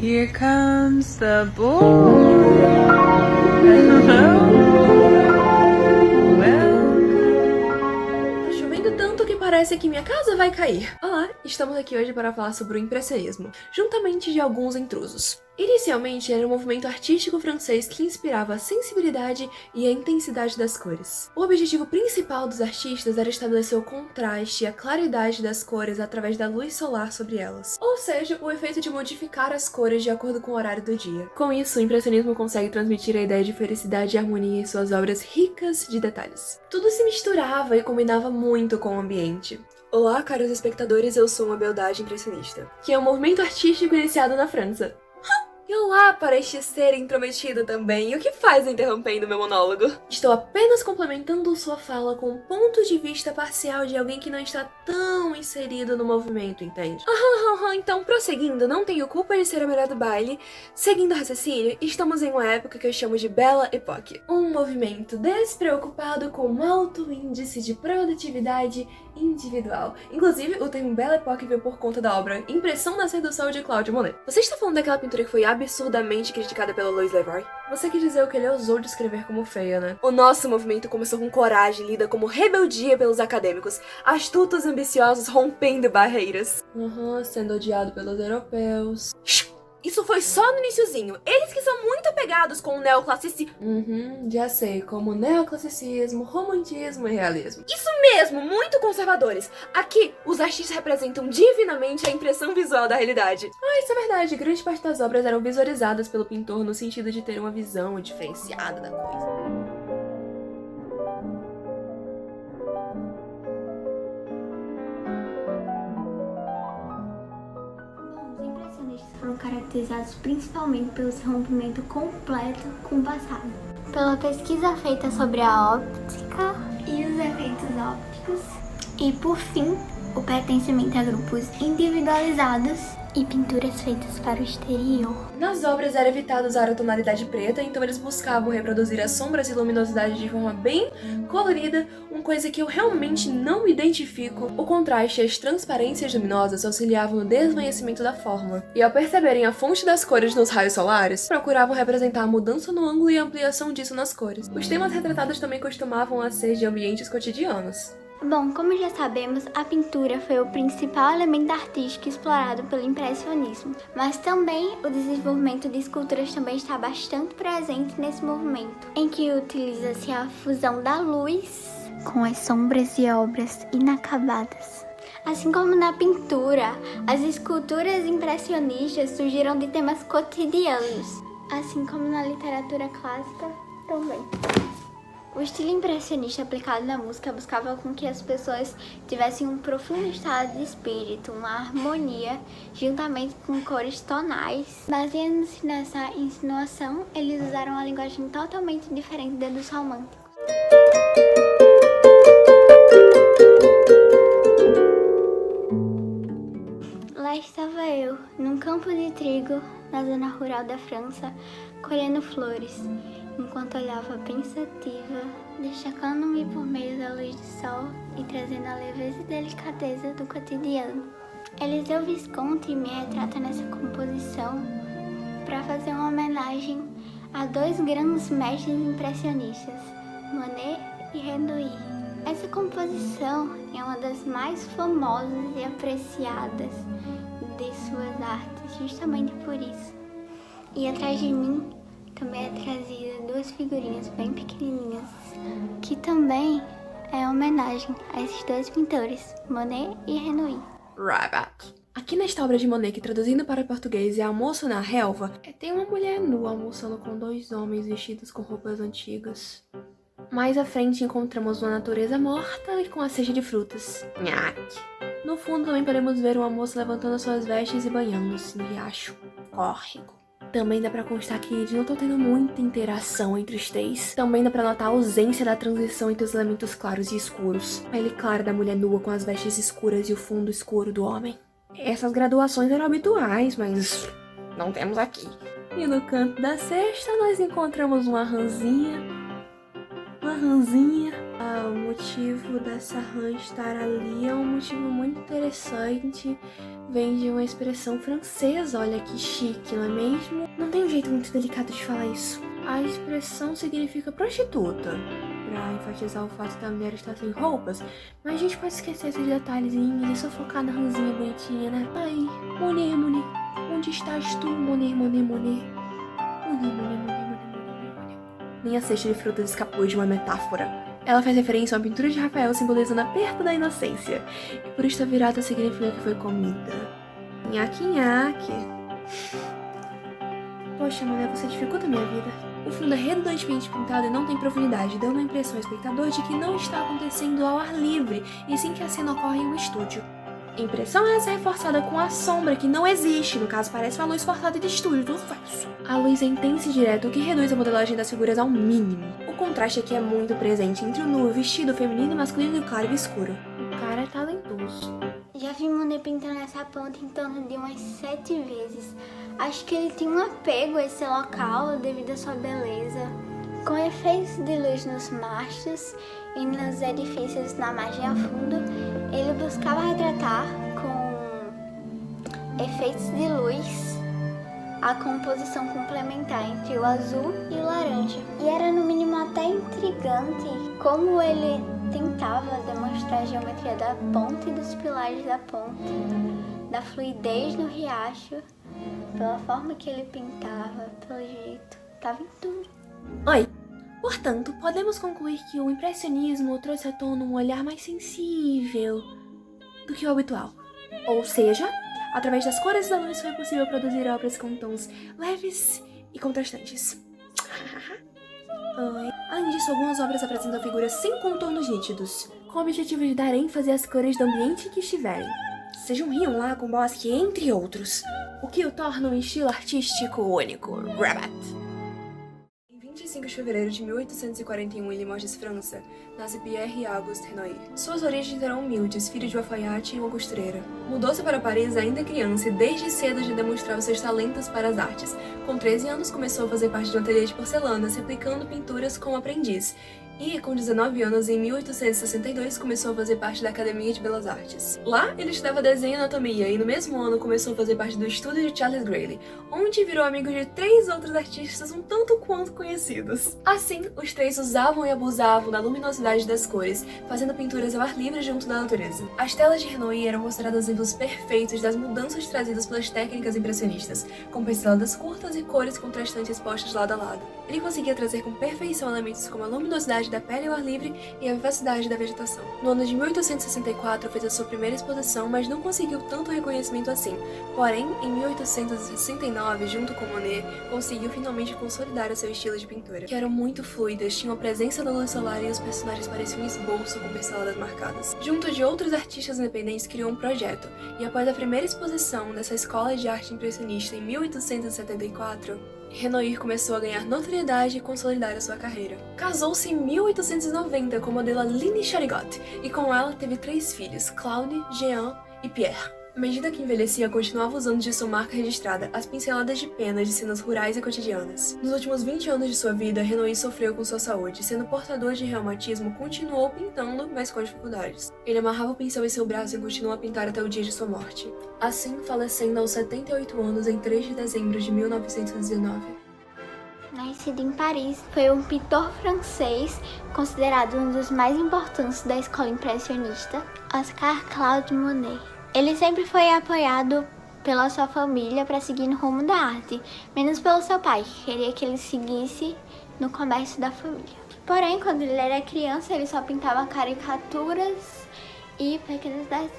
Here comes the bull. Tá chovendo tanto que parece que minha casa vai cair. Olá, estamos aqui hoje para falar sobre o impressionismo, juntamente de alguns intrusos. Inicialmente, era um movimento artístico francês que inspirava a sensibilidade e a intensidade das cores. O objetivo principal dos artistas era estabelecer o contraste e a claridade das cores através da luz solar sobre elas, ou seja, o efeito de modificar as cores de acordo com o horário do dia. Com isso, o impressionismo consegue transmitir a ideia de felicidade e harmonia em suas obras ricas de detalhes. Tudo se misturava e combinava muito com o ambiente. Olá, caros espectadores, eu sou uma beldade impressionista, que é um movimento artístico iniciado na França. E olá para este ser intrometido também, o que faz interrompendo meu monólogo? Estou apenas complementando sua fala com um ponto de vista parcial de alguém que não está tão inserido no movimento, entende? Então, prosseguindo, não tenho culpa de ser a melhor do baile. Seguindo o raciocínio, estamos em uma época que eu chamo de Belle Époque. Um movimento despreocupado com um alto índice de produtividade individual. Inclusive, o termo Belle Époque veio por conta da obra Impressão Nascer do Sol de Claude Monet. Você está falando daquela pintura que foi absurdamente criticada pelo Louis Leroy? Você quer dizer o que ele ousou descrever como feia, né? O nosso movimento começou com coragem, lida como rebeldia pelos acadêmicos, astutos e ambiciosos rompendo barreiras. Sendo odiado pelos europeus. Isso foi só no iniciozinho. Eles que são muito apegados com o neoclassicismo. Já sei, como neoclassicismo, romantismo e realismo. Isso mesmo, muito conservadores. Aqui, os artistas representam divinamente a impressão visual da realidade. Isso é verdade. Grande parte das obras eram visualizadas pelo pintor no sentido de ter uma visão diferenciada da coisa. Foram caracterizados principalmente pelo seu rompimento completo com o passado, pela pesquisa feita sobre a óptica e os efeitos ópticos, e por fim, o pertencimento a grupos individualizados e pinturas feitas para o exterior. Nas obras era evitado usar a tonalidade preta, então eles buscavam reproduzir as sombras e luminosidade de forma bem colorida, uma coisa que eu realmente não identifico. O contraste e as transparências luminosas auxiliavam no desvanecimento da forma, e ao perceberem a fonte das cores nos raios solares, procuravam representar a mudança no ângulo e a ampliação disso nas cores. Os temas retratados também costumavam ser de ambientes cotidianos. Bom, como já sabemos, a pintura foi o principal elemento artístico explorado pelo impressionismo, mas também o desenvolvimento de esculturas também está bastante presente nesse movimento, em que utiliza-se a fusão da luz com as sombras e obras inacabadas. Assim como na pintura, as esculturas impressionistas surgiram de temas cotidianos, assim como na literatura clássica também. O estilo impressionista aplicado na música buscava com que as pessoas tivessem um profundo estado de espírito, uma harmonia, juntamente com cores tonais. Baseando-se nessa insinuação, eles usaram uma linguagem totalmente diferente da dos românticos. Lá estava eu, num campo de trigo, na zona rural da França, colhendo flores, enquanto olhava pensativa, destacando-me por meio da luz do sol e trazendo a leveza e delicadeza do cotidiano. Eliseu Visconti me retrata nessa composição para fazer uma homenagem a dois grandes mestres impressionistas, Monet e Renoir. Essa composição é uma das mais famosas e apreciadas de suas artes, justamente por isso. E atrás de mim também é trazida duas figurinhas bem pequenininhas, que também é homenagem a esses dois pintores, Monet e Renoir. Rabbit. Aqui nesta obra de Monet, que traduzindo para o português é Almoço na Relva, tem uma mulher nua almoçando com dois homens vestidos com roupas antigas. Mais à frente encontramos uma natureza morta e com a ceia de frutas. Nhaque. No fundo também podemos ver uma moça levantando suas vestes e banhando-se no riacho, córrego. Também dá pra constar que eles não estão tendo muita interação entre os três. Também dá pra notar a ausência da transição entre os elementos claros e escuros. A pele clara da mulher nua com as vestes escuras e o fundo escuro do homem. Essas graduações eram habituais, mas não temos aqui. E no canto da cesta nós encontramos uma rãzinha. O motivo dessa rã estar ali é um motivo muito interessante. vem de uma expressão francesa, olha que chique, não é mesmo? Não tem um jeito muito delicado de falar isso. A expressão significa prostituta, pra enfatizar o fato da mulher estar sem roupas, mas a gente pode esquecer esses detalhezinhos e só focar na ranzinha bonitinha, né? Ai, Monet, Monet, onde estás tu, Monet, Monet, Monet? Monet, Monet, Monet, Monet, Monet. Nem a cesta de frutas escapou de uma metáfora. Ela faz referência a uma pintura de Rafael simbolizando a perda da inocência, e por esta virada significa que foi comida. Nhaque, nhaque. Poxa, mulher, você dificulta a minha vida. O fundo é redundantemente pintado e não tem profundidade, dando a impressão ao espectador de que não está acontecendo ao ar livre, e sim que a cena ocorre em um estúdio. A impressão é essa reforçada com a sombra, que não existe, no caso parece uma luz cortada de estúdio, tudo falso. A luz é intensa e direta, o que reduz a modelagem das figuras ao mínimo. O contraste aqui é muito presente entre o nu, o vestido feminino, masculino e o claro e o escuro. O cara é talentoso. Já vi Monet pintando essa ponta em torno de umas 7 vezes. Acho que ele tem um apego a esse local devido à sua beleza. Com efeitos de luz nos mastros e nos edifícios na margem a fundo, ele buscava retratar com efeitos de luz a composição complementar entre o azul e o laranja. E era no mínimo até intrigante como ele tentava demonstrar a geometria da ponta e dos pilares da ponta, da fluidez no riacho, pela forma que ele pintava, pelo jeito, tava em tudo. Oi! Portanto, podemos concluir que o impressionismo trouxe à tona um olhar mais sensível do que o habitual. Ou seja, através das cores da luz foi possível produzir obras com tons leves e contrastantes. Oi. Além disso, algumas obras apresentam figuras sem contornos nítidos, com o objetivo de dar ênfase às cores do ambiente em que estiverem. Seja um rio, um lago, um bosque, entre outros, o que o torna um estilo artístico único. Rabat! Em 25 de fevereiro de 1841, em Limoges, França, nasce Pierre-Auguste Renoir. Suas origens eram humildes, filho de um alfaiate e uma costureira. Mudou-se para Paris ainda criança e desde cedo já demonstrava seus talentos para as artes. Com 13 anos começou a fazer parte de um ateliê de porcelanas, replicando pinturas como aprendiz. E, com 19 anos, em 1862, começou a fazer parte da Academia de Belas Artes. Lá, ele estudava desenho e anatomia, e no mesmo ano começou a fazer parte do estúdio de Charles Grayle, onde virou amigo de 3 outros artistas um tanto quanto conhecidos. Assim, os 3 usavam e abusavam da luminosidade das cores, fazendo pinturas ao ar livre junto da natureza. As telas de Renoir eram consideradas exemplos perfeitos das mudanças trazidas pelas técnicas impressionistas, com pinceladas curtas e cores contrastantes postas lado a lado. Ele conseguia trazer com perfeição elementos como a luminosidade da pele ao ar livre e a vivacidade da vegetação. No ano de 1864 fez a sua primeira exposição, mas não conseguiu tanto reconhecimento assim. Porém, em 1869, junto com Monet, conseguiu finalmente consolidar o seu estilo de pintura, que eram muito fluidas, tinham a presença da luz solar e os personagens pareciam um esboço com pinceladas marcadas. Junto de outros artistas independentes, criou um projeto, e após a primeira exposição dessa escola de arte impressionista em 1874, Renoir começou a ganhar notoriedade e consolidar a sua carreira. Casou-se em 1890 com a modelo Aline Charigot e com ela teve 3 filhos, Claude, Jean e Pierre. À medida que envelhecia, continuava usando de sua marca registrada as pinceladas de pena de cenas rurais e cotidianas. Nos últimos 20 anos de sua vida, Renoir sofreu com sua saúde. Sendo portador de reumatismo, continuou pintando, mas com dificuldades. Ele amarrava o pincel em seu braço e continuou a pintar até o dia de sua morte. Assim, falecendo aos 78 anos em 3 de dezembro de 1919. Nascido em Paris, foi um pintor francês considerado um dos mais importantes da escola impressionista, Oscar Claude Monet. Ele sempre foi apoiado pela sua família para seguir no rumo da arte, menos pelo seu pai, que queria que ele seguisse no comércio da família. Porém, quando ele era criança, ele só pintava caricaturas e pequenos desenhos.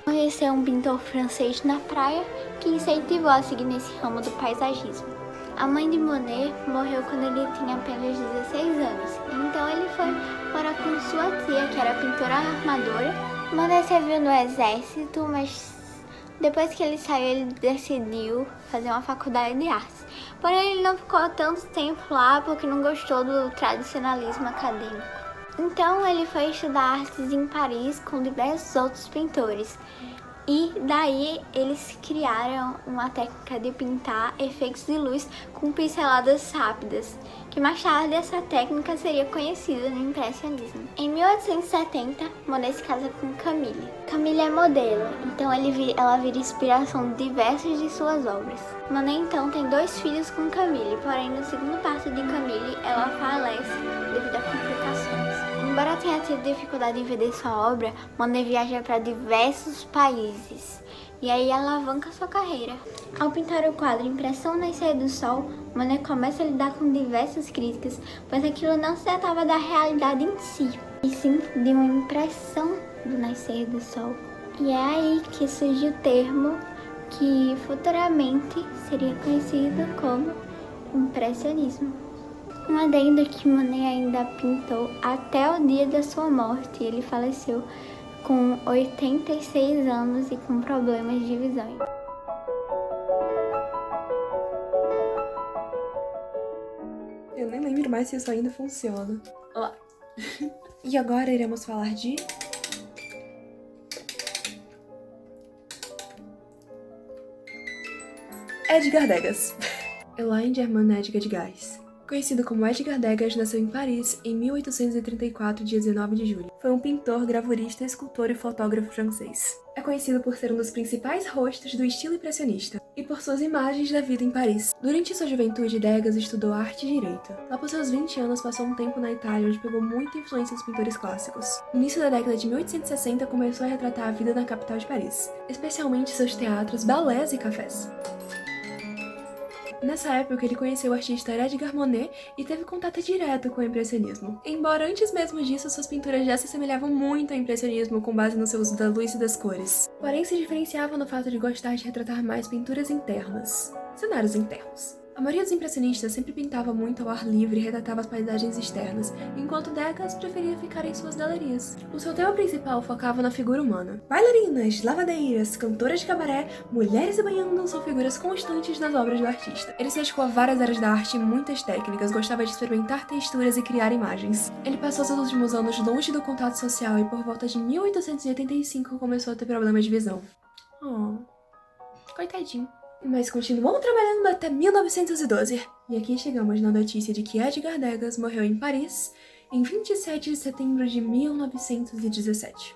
Conheceu um pintor francês na praia que incentivou a seguir nesse ramo do paisagismo. A mãe de Monet morreu quando ele tinha apenas 16 anos, então ele foi morar com sua tia, que era pintora armadora. Monet serviu no exército, mas depois que ele saiu, ele decidiu fazer uma faculdade de artes. Porém, ele não ficou tanto tempo lá porque não gostou do tradicionalismo acadêmico. Então, ele foi estudar artes em Paris com diversos outros pintores. E daí eles criaram uma técnica de pintar efeitos de luz com pinceladas rápidas, que mais tarde essa técnica seria conhecida no impressionismo. Em 1870, Monet se casa com Camille. Camille é modelo, então ela vira inspiração de diversas de suas obras. Monet então tem 2 filhos com Camille, porém no segundo parto de Camille ela falece devido a complicações. Embora tenha tido dificuldade em vender sua obra, Monet viaja para diversos países e aí alavanca sua carreira. Ao pintar o quadro Impressão Nascer do Sol, Monet começa a lidar com diversas críticas, pois aquilo não se tratava da realidade em si, e sim de uma impressão do nascer do sol. E é aí que surge o termo que futuramente seria conhecido como impressionismo. Um adendo que Monet ainda pintou até o dia da sua morte. Ele faleceu com 86 anos e com problemas de visão. Eu nem lembro mais se isso ainda funciona. Olá. E agora iremos falar de... Edgar Degas. Elaine Germaine Edgar Degas. Conhecido como Edgar Degas, nasceu em Paris em 1834, dia 19 de julho. Foi um pintor, gravurista, escultor e fotógrafo francês. É conhecido por ser um dos principais rostos do estilo impressionista e por suas imagens da vida em Paris. Durante sua juventude, Degas estudou arte e direito. Lá por seus 20 anos, passou um tempo na Itália, onde pegou muita influência dos pintores clássicos. No início da década de 1860, começou a retratar a vida na capital de Paris, especialmente seus teatros, balés e cafés. Nessa época, ele conheceu o artista Edgar Monet e teve contato direto com o impressionismo. Embora antes mesmo disso, suas pinturas já se assemelhavam muito ao impressionismo com base no seu uso da luz e das cores. Porém, se diferenciava no fato de gostar de retratar mais pinturas internas, cenários internos. A maioria dos impressionistas sempre pintava muito ao ar livre e retratava as paisagens externas, enquanto Degas preferia ficar em suas galerias. O seu tema principal focava na figura humana. Bailarinas, lavadeiras, cantoras de cabaré, mulheres se banhando são figuras constantes nas obras do artista. Ele se dedicou a várias áreas da arte e muitas técnicas, gostava de experimentar texturas e criar imagens. Ele passou seus últimos anos longe do contato social e por volta de 1885 começou a ter problemas de visão. Oh, coitadinho. Mas continuou trabalhando até 1912. E aqui chegamos na notícia de que Edgar Degas morreu em Paris em 27 de setembro de 1917.